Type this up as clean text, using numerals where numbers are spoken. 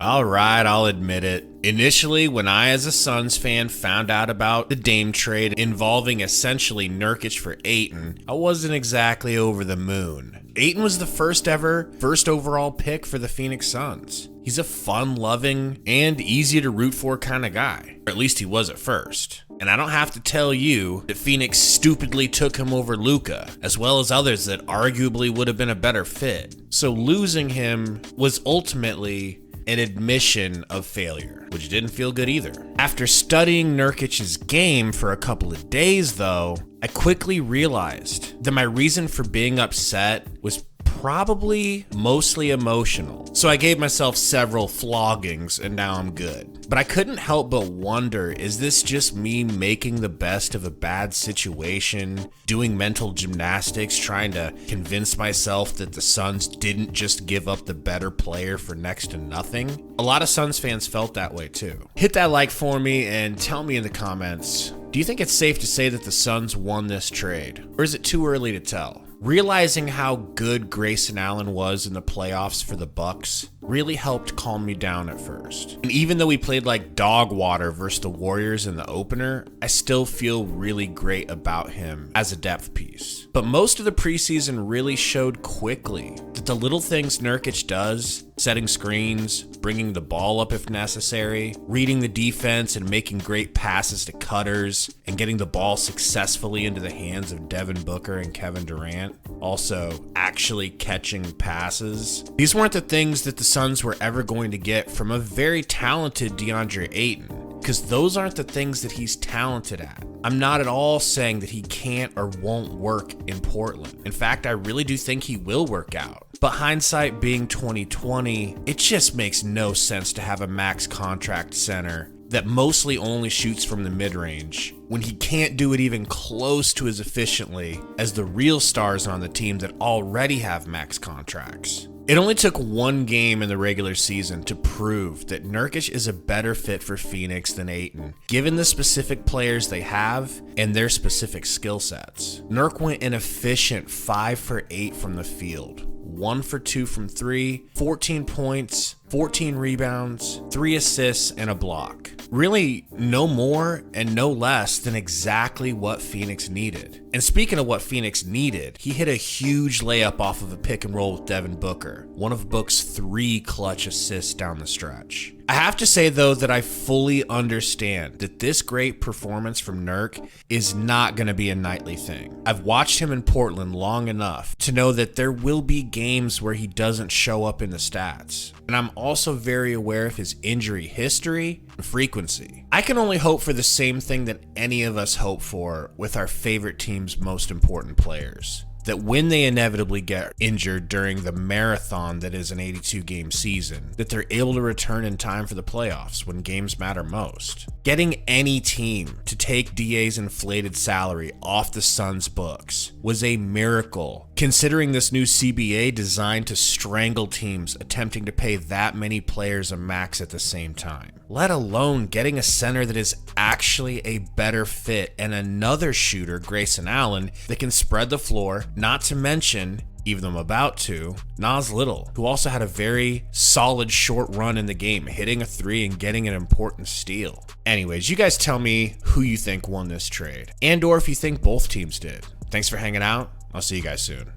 All right, I'll admit it. Initially, when I as a Suns fan found out about the Dame trade involving essentially Nurkic for Ayton, I wasn't exactly over the moon. Ayton was the first overall pick for the Phoenix Suns. He's a fun-loving and easy to root for kind of guy, or at least he was at first. And I don't have to tell you that Phoenix stupidly took him over Luka, as well as others that arguably would have been a better fit. So losing him was ultimately an admission of failure, which didn't feel good either. After studying Nurkic's game for a couple of days though, I quickly realized that my reason for being upset was probably mostly emotional. So I gave myself several floggings and now I'm good. But I couldn't help but wonder, is this just me making the best of a bad situation, doing mental gymnastics, trying to convince myself that the Suns didn't just give up the better player for next to nothing? A lot of Suns fans felt that way too. Hit that like for me and tell me in the comments, do you think it's safe to say that the Suns won this trade? Or is it too early to tell? Realizing how good Grayson Allen was in the playoffs for the Bucks really helped calm me down at first. And even though we played like dog water versus the Warriors in the opener, I still feel really great about him as a depth piece. But most of the preseason really showed quickly that the little things Nurkic does, setting screens, bringing the ball up if necessary, reading the defense and making great passes to cutters, and getting the ball successfully into the hands of Devin Booker and Kevin Durant, also actually catching passes. These weren't the things that the Suns were ever going to get from a very talented DeAndre Ayton, because those aren't the things that he's talented at. I'm not at all saying that he can't or won't work in Portland. In fact, I really do think he will work out. But hindsight being 2020, it just makes no sense to have a max contract center that mostly only shoots from the mid-range when he can't do it even close to as efficiently as the real stars on the team that already have max contracts. It only took one game in the regular season to prove that Nurkic is a better fit for Phoenix than Ayton, given the specific players they have and their specific skill sets. Nurk went an efficient 5 for 8 from the field, 1 for 2 from 3, 14 points, 14 rebounds, 3 assists, and a block. Really, no more and no less than exactly what Phoenix needed. And speaking of what Phoenix needed, he hit a huge layup off of a pick and roll with Devin Booker, one of Book's 3 clutch assists down the stretch. I have to say though that I fully understand that this great performance from Nurk is not going to be a nightly thing. I've watched him in Portland long enough to know that there will be games where he doesn't show up in the stats. And I'm also very aware of his injury history and frequency. I can only hope for the same thing that any of us hope for with our favorite team's most important players. That when they inevitably get injured during the marathon that is an 82-game season, that they're able to return in time for the playoffs when games matter most. Getting any team to take DA's inflated salary off the Suns' books was a miracle, considering this new CBA designed to strangle teams attempting to pay that many players a max at the same time. Let alone getting a center that is actually a better fit and another shooter, Grayson Allen, that can spread the floor, not to mention, even though I'm about to, Nas Little, who also had a very solid short run in the game, hitting a 3 and getting an important steal. Anyways, you guys tell me who you think won this trade, and or if you think both teams did. Thanks for hanging out. I'll see you guys soon.